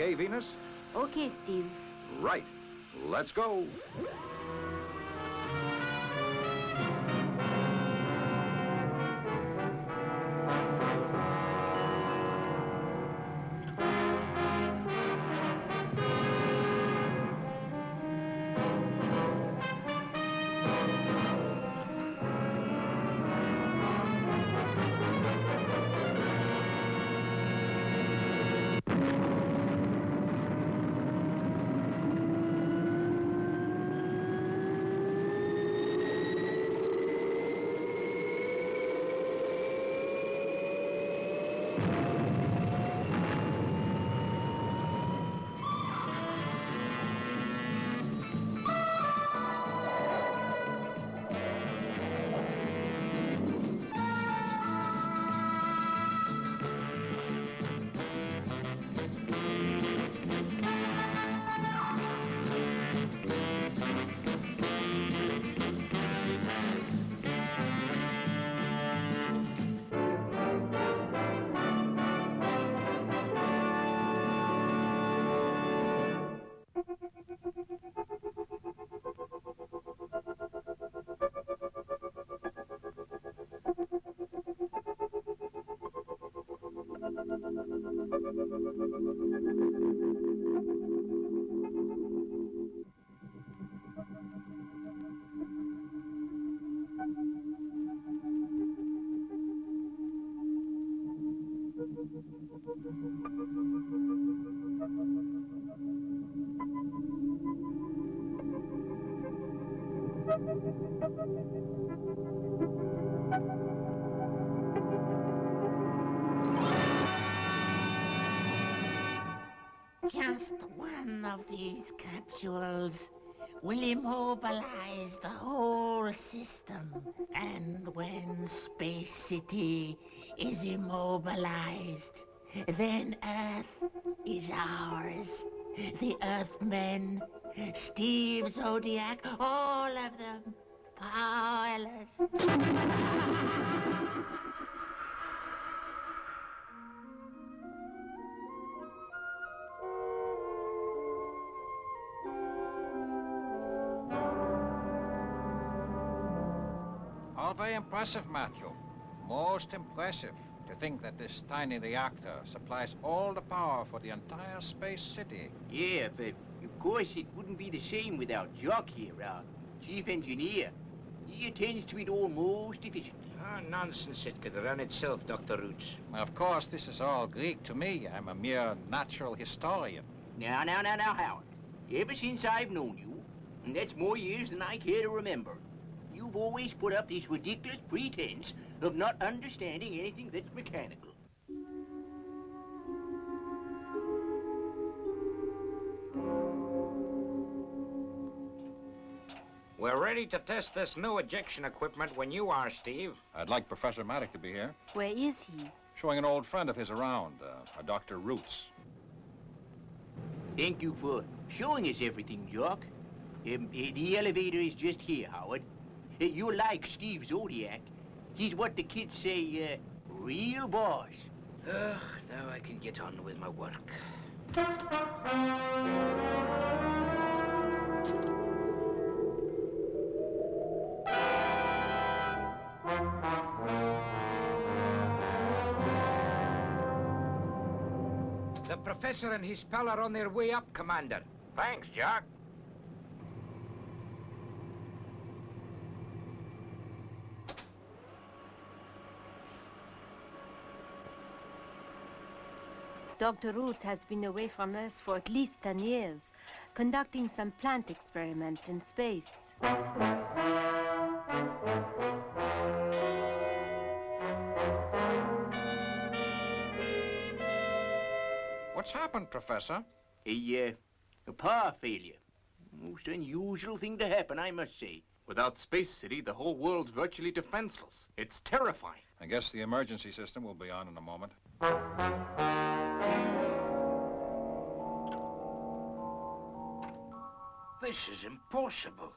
Okay, Venus? Okay, Steve. Right. Let's go. Just one of these capsules will immobilize the whole system. And when Space City is immobilized, then Earth is ours. The Earthmen, Steve Zodiac, all of them, powerless. All very impressive, Matthew. Most impressive. To think that this tiny reactor supplies all the power for the entire space city. Yeah, but of course it wouldn't be the same without Jock here, our chief engineer. He attends to it all most efficiently. Ah, nonsense. It could run itself, Dr. Roots. Of course, this is all Greek to me. I'm a mere natural historian. Now, Howard. Ever since I've known you, and that's more years than I care to remember, you've always put up this ridiculous pretense of not understanding anything that's mechanical. We're ready to test this new ejection equipment when you are, Steve. I'd like Professor Maddox to be here. Where is he? Showing an old friend of his around, a Dr. Roots. Thank you for showing us everything, Jock. The elevator is just here, Howard. You're like Steve Zodiac. He's what the kids say, real boss. Ugh, now I can get on with my work. The professor and his pal are on their way up, Commander. Thanks, Jock. Dr. Roots has been away from Earth for at least 10 years, conducting some plant experiments in space. What's happened, Professor? A power failure. Most unusual thing to happen, I must say. Without Space City, the whole world's virtually defenseless. It's terrifying. I guess the emergency system will be on in a moment. This is impossible.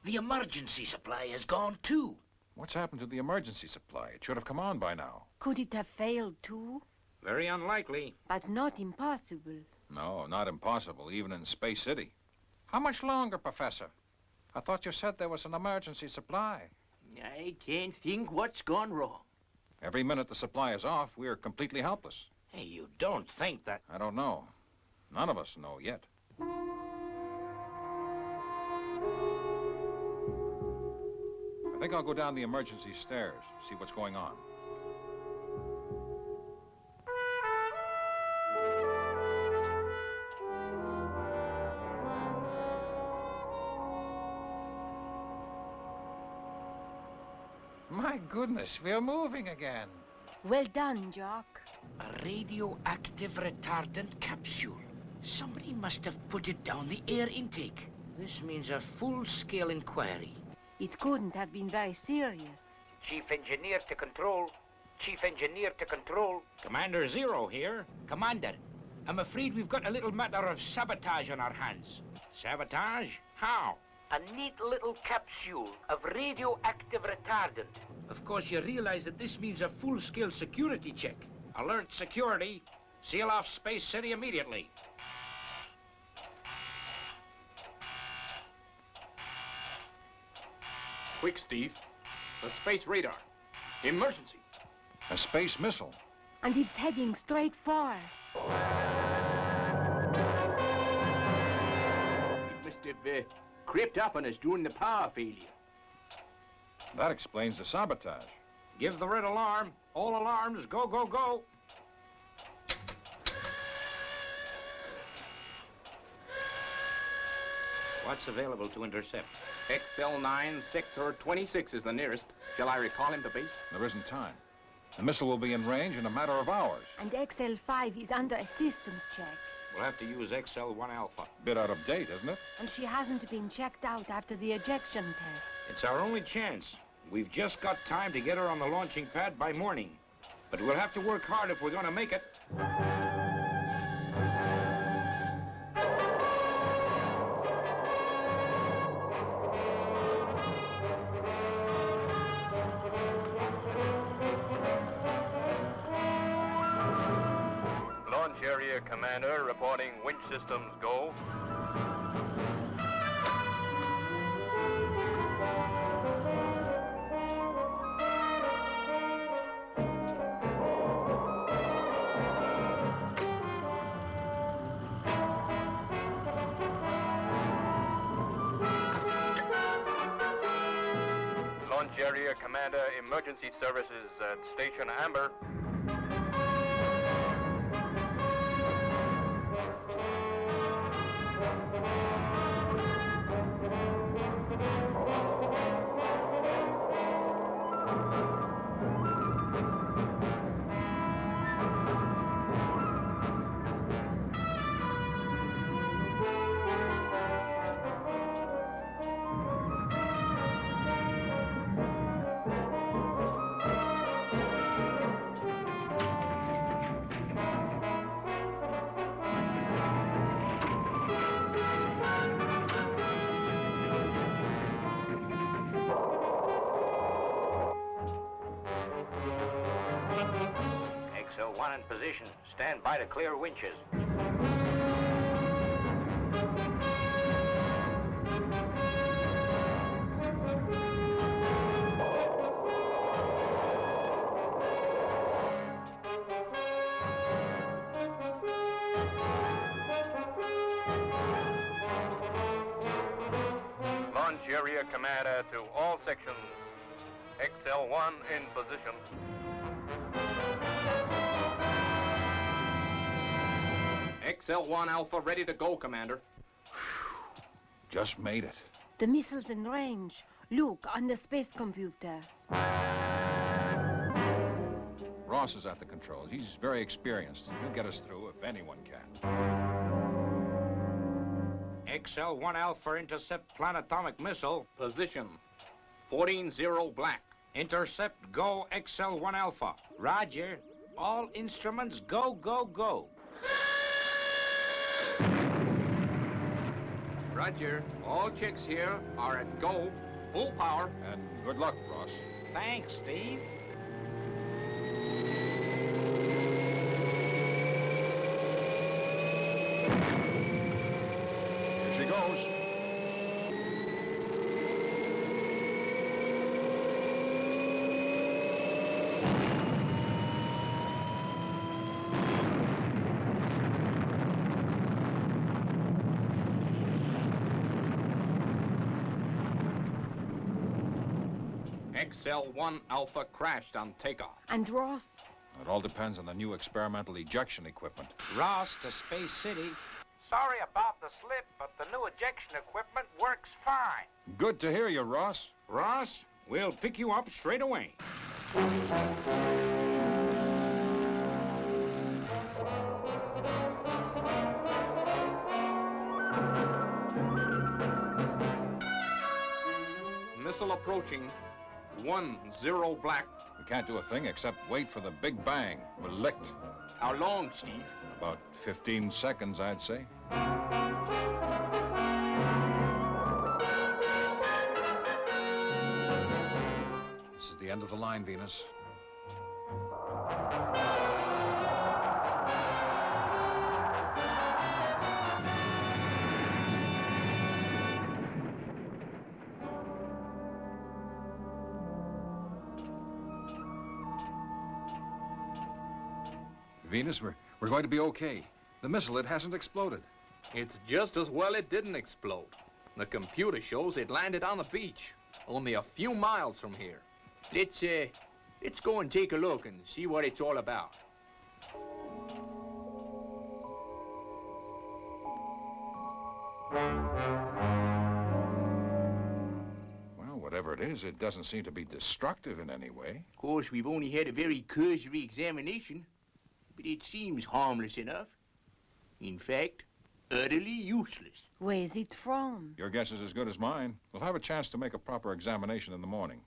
The emergency supply has gone too. What's happened to the emergency supply? It should have come on by now. Could it have failed too? Very unlikely. But not impossible. No, not impossible, even in Space City. How much longer, Professor? I thought you said there was an emergency supply. I can't think what's gone wrong. Every minute the supply is off, we're completely helpless. Hey, you don't think that... I don't know. None of us know yet. I think I'll go down the emergency stairs, see what's going on. My goodness, we're moving again. Well done, Jock. A radioactive retardant capsule. Somebody must have put it down the air intake. This means a full-scale inquiry. It couldn't have been very serious. Chief Engineer to control. Chief Engineer to control. Commander Zero here. Commander, I'm afraid we've got a little matter of sabotage on our hands. Sabotage? How? A neat little capsule of radioactive retardant. Of course, you realize that this means a full-scale security check. Alert security. Seal off Space City immediately. Quick, Steve. The space radar. Emergency. A space missile. And it's heading straight for us. It must have crept up on us during the power failure. That explains the sabotage. Give the red alarm. All alarms, go, go, go. What's available to intercept? XL9, Sector 26 is the nearest. Shall I recall him to base? There isn't time. The missile will be in range in a matter of hours. And XL5 is under a systems check. We'll have to use XL1 Alpha. Bit out of date, isn't it? And she hasn't been checked out after the ejection test. It's our only chance. We've just got time to get her on the launching pad by morning. But we'll have to work hard if we're going to make it. Launch area commander reporting winch systems go. Launch area commander, emergency services at Station Amber. XL1 in position. Stand by to clear winches. Launch area commander to all sections. XL1 in position. XL1 Alpha ready to go, Commander. Just made it. The missile's in range. Look, on the space computer. Ross is at the controls. He's very experienced. He'll get us through if anyone can. XL1 Alpha intercept planetomic missile. Position. 14-0 black. Intercept go XL1 Alpha. Roger. All instruments go, go, go. Roger. All checks here are at go. Full power. And good luck, Ross. Thanks, Steve. she goes. XL1 Alpha crashed on takeoff. And Ross? It all depends on the new experimental ejection equipment. Ross to Space City. Sorry about the slip, but the new ejection equipment works fine. Good to hear you, Ross. Ross, we'll pick you up straight away. Missile approaching. 10 black. We can't do a thing except wait for the Big Bang. We're licked. How long, Steve? About 15 seconds, I'd say. This is the end of the line, Venus. Venus, we're going to be okay. The missile, it hasn't exploded. It's just as well it didn't explode. The computer shows it landed on the beach, only a few miles from here. Let's go and take a look and see what it's all about. Well, whatever it is, it doesn't seem to be destructive in any way. Of course, we've only had a very cursory examination, but it seems harmless enough. In fact, utterly useless. Where's it from? Your guess is as good as mine. We'll have a chance to make a proper examination in the morning.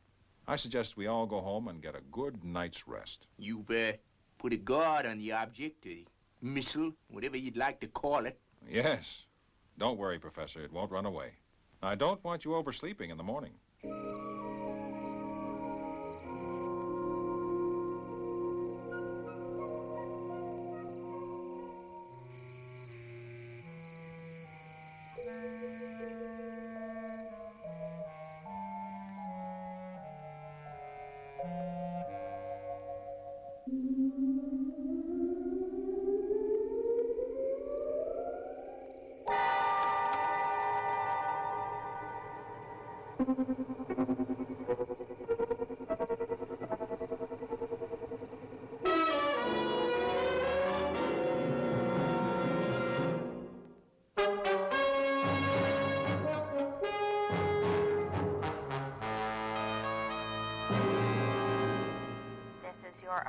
I suggest we all go home and get a good night's rest. You've put a guard on the object, a missile, whatever you'd like to call it. Yes. Don't worry, Professor. It won't run away. I don't want you oversleeping in the morning.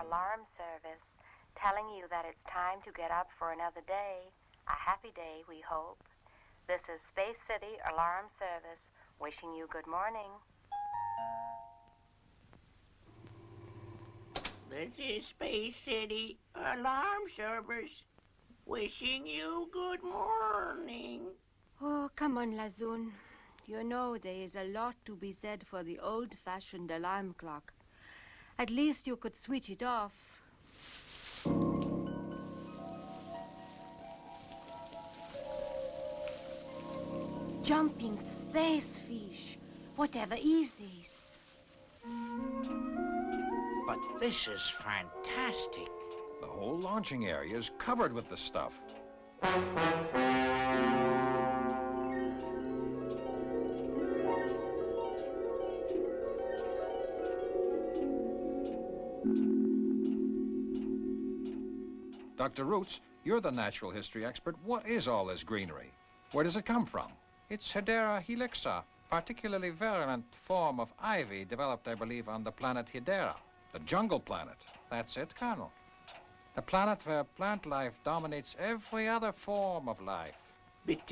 Alarm service telling you that it's time to get up for another day. A happy day, we hope. This is Space City Alarm Service wishing you good morning. This is Space City Alarm Service wishing you good morning. Oh, come on, Lazoon. You know there is a lot to be said for the old-fashioned alarm clock. At least you could switch it off. Jumping space fish. Whatever is this? But this is fantastic. The whole launching area is covered with the stuff. Dr. Roots, you're the natural history expert. What is all this greenery? Where does it come from? It's Hedera helixa, particularly virulent form of ivy developed, I believe, on the planet Hedera, the jungle planet. That's it, Colonel. The planet where plant life dominates every other form of life. But,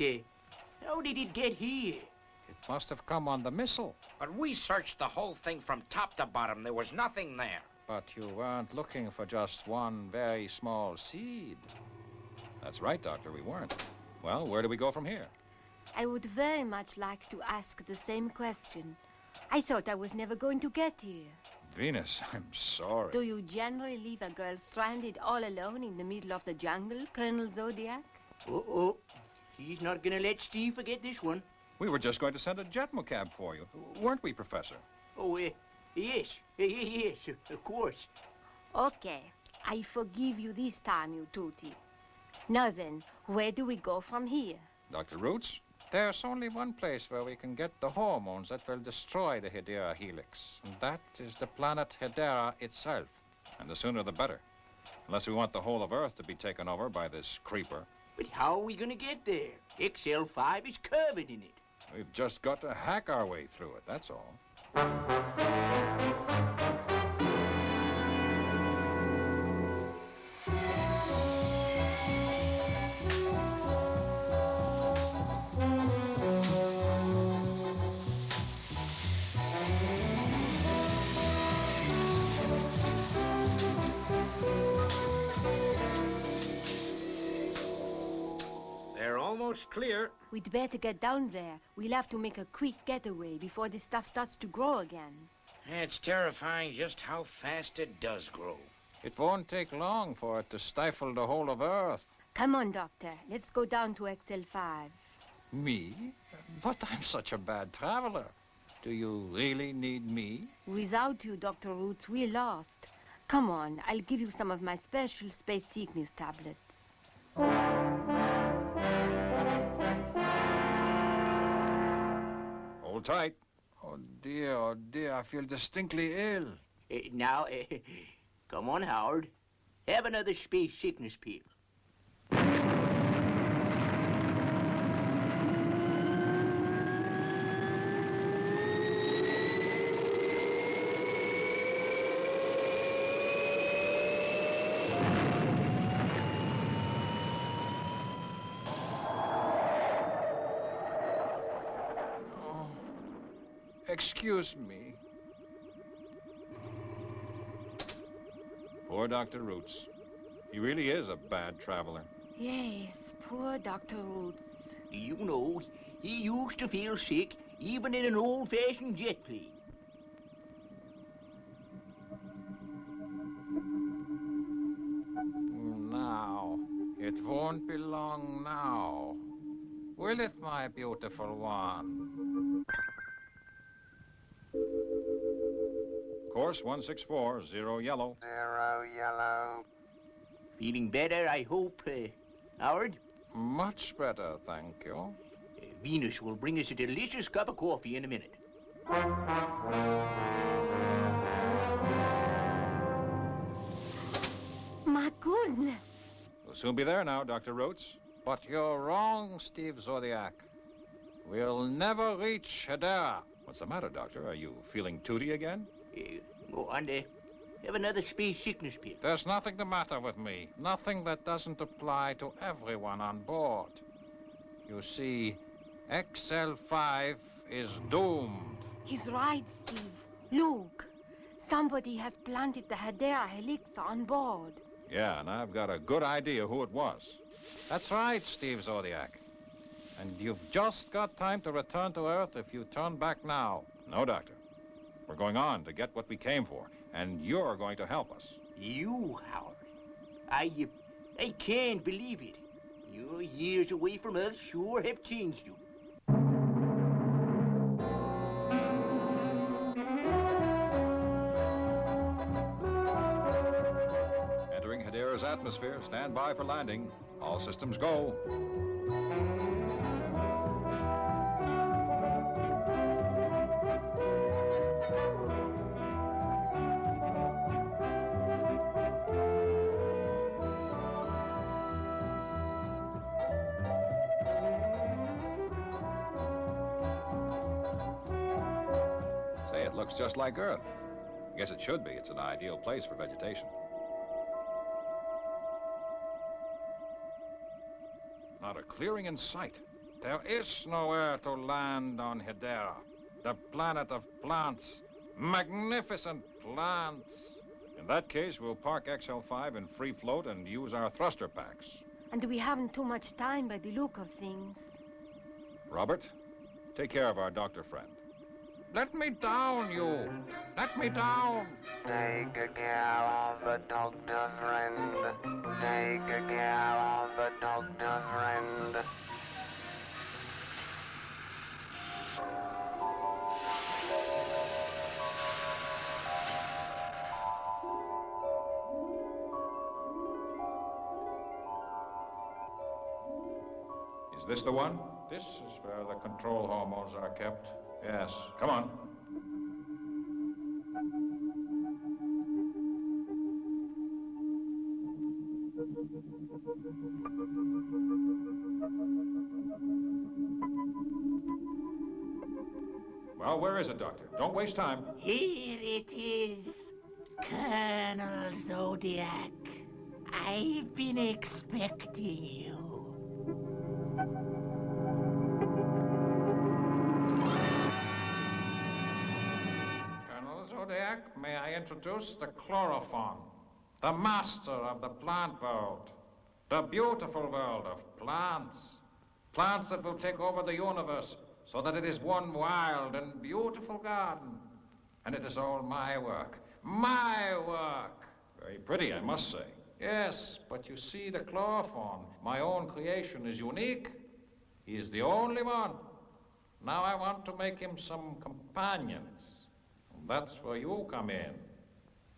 how did it get here? It must have come on the missile. But we searched the whole thing from top to bottom. There was nothing there. But you weren't looking for just one very small seed. That's right, Doctor, we weren't. Well, where do we go from here? I would very much like to ask the same question. I thought I was never going to get here. Venus, I'm sorry. Do you generally leave a girl stranded all alone in the middle of the jungle, Colonel Zodiac? Uh-oh. He's not gonna let Steve forget this one. We were just going to send a jet cab for you, weren't we, Professor? Oh, yes. Yes, of course. Okay, I forgive you this time, you tootie. Now then, where do we go from here? Dr. Roots, there's only one place where we can get the hormones that will destroy the Hedera helix, and that is the planet Hedera itself. And the sooner the better. Unless we want the whole of Earth to be taken over by this creeper. But how are we gonna get there? XL5 is covered in it. We've just got to hack our way through it, that's all. They're almost clear. We'd better get down there. We'll have to make a quick getaway before this stuff starts to grow again. It's terrifying just how fast it does grow. It won't take long for it to stifle the whole of Earth. Come on, Doctor. Let's go down to XL5. Me? But I'm such a bad traveler. Do you really need me? Without you, Dr. Roots, we're lost. Come on, I'll give you some of my special space sickness tablets. Hold tight. Oh, dear, I feel distinctly ill. Now, come on, Howard. Have another space sickness pill. Excuse me. Poor Dr. Roots. He really is a bad traveler. Yes, poor Dr. Roots. You know, he used to feel sick even in an old-fashioned jet plane. Now, it won't be long now. Will it, my beautiful one? Course 164, 0 yellow. 0 yellow. Feeling better, I hope, Howard? Much better, thank you. Venus will bring us a delicious cup of coffee in a minute. My goodness. We'll soon be there now, Dr. Roots. But you're wrong, Steve Zodiac. We'll never reach Hedera. What's the matter, Doctor? Are you feeling tooty again? Go on, have another space sickness pill. There's nothing the matter with me. Nothing that doesn't apply to everyone on board. You see, XL5 is doomed. He's right, Steve. Look, somebody has planted the Hedera helix on board. Yeah, and I've got a good idea who it was. That's right, Steve Zodiac. And you've just got time to return to Earth if you turn back now. No, Doctor. We're going on to get what we came for, and you're going to help us. You, Howard? I can't believe it. Your years away from us sure have changed you. Entering Hedera's atmosphere. Stand by for landing. All systems go. Say, it looks just like Earth. I guess it should be. It's an ideal place for vegetation. Not a clearing in sight. There is nowhere to land on Hedera, the planet of plants. Magnificent plants. In that case, we'll park XL5 in free float and use our thruster packs. And we haven't too much time by the look of things. Robert, take care of our doctor friend. Let me down, you! Let me down! Take care of the doctor friend. Take care of the doctor friend. this the one? This is where the control hormones are kept. Yes, come on. Well, where is it, Doctor? Don't waste time. Here it is, Colonel Zodiac. I've been expecting you. Colonel Zodiac, may I introduce the chlorophon, the master of the plant world, the beautiful world of plants. Plants that will take over the universe so that it is one wild and beautiful garden. And it is all my work. My work! Very pretty, I must say. Yes, but you see, the chlorophon, my own creation, is unique. He is the only one. Now I want to make him some companions. And that's where you come in.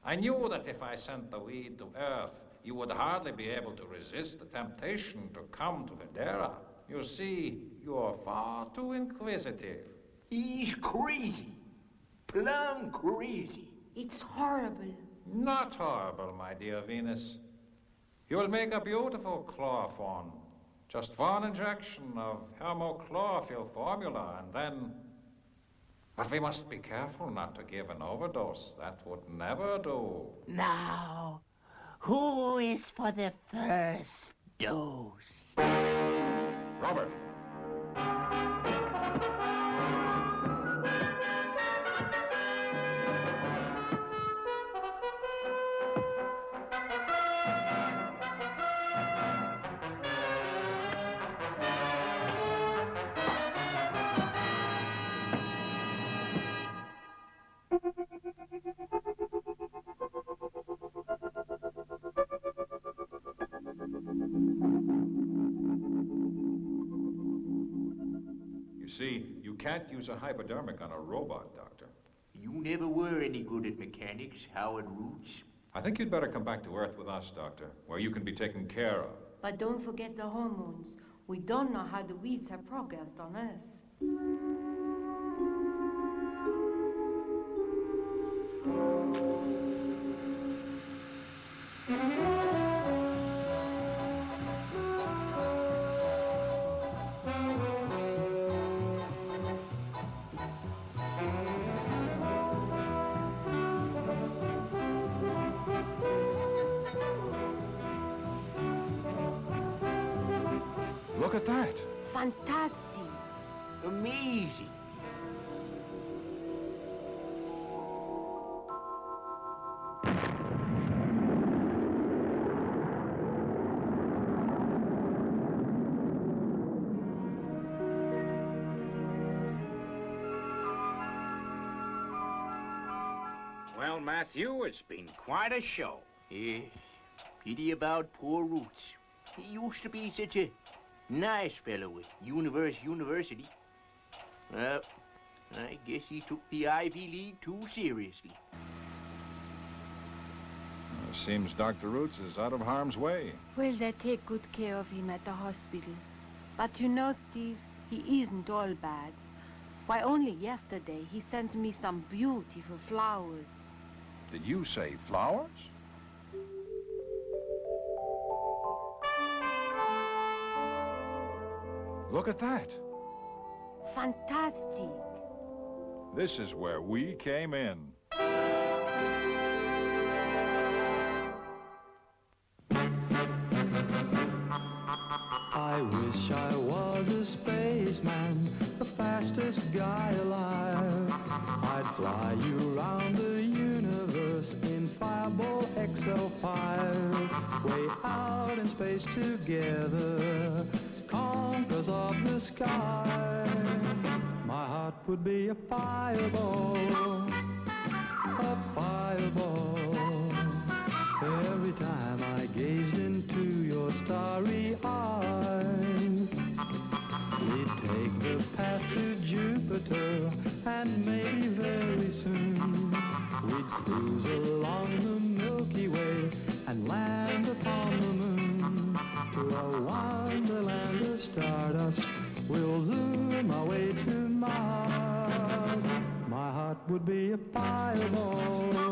I knew that if I sent the weed to Earth, you would hardly be able to resist the temptation to come to Hedera. You see, you're far too inquisitive. He's crazy. Plumb crazy. It's horrible. Not horrible, my dear Venus. You'll make a beautiful chlorophon. Just one injection of hermochlorophyll formula, and then... But we must be careful not to give an overdose. That would never do. Now, who is for the first dose? Robert. See, you can't use a hypodermic on a robot, Doctor. You never were any good at mechanics, Howard Roots. I think you'd better come back to Earth with us, Doctor, where you can be taken care of. But don't forget the hormones. We don't know how the weeds have progressed on Earth. Look at that. Fantastic. Amazing. Well, Matthew, it's been quite a show. Yes, pity about poor Roots. He used to be such a nice fellow at University. Well, I guess he took the Ivy League too seriously. Seems Dr. Roots is out of harm's way. Well, they take good care of him at the hospital. But you know, Steve, he isn't all bad. Why, only yesterday he sent me some beautiful flowers. Did you say flowers? Look at that. Fantastic. This is where we came in. I wish I was a spaceman, the fastest guy alive. I'd fly you around the universe in Fireball XL5. Way out in space together, conquerors of the sky. My heart would be a fireball, a fireball. Every time I gazed into your starry eyes, we'd take the path to Jupiter, and maybe very soon we'd cruise along the Milky Way and land upon the moon, to a wonderland of stardust. dust. We'll zoom our way to Mars. My heart would be a fireball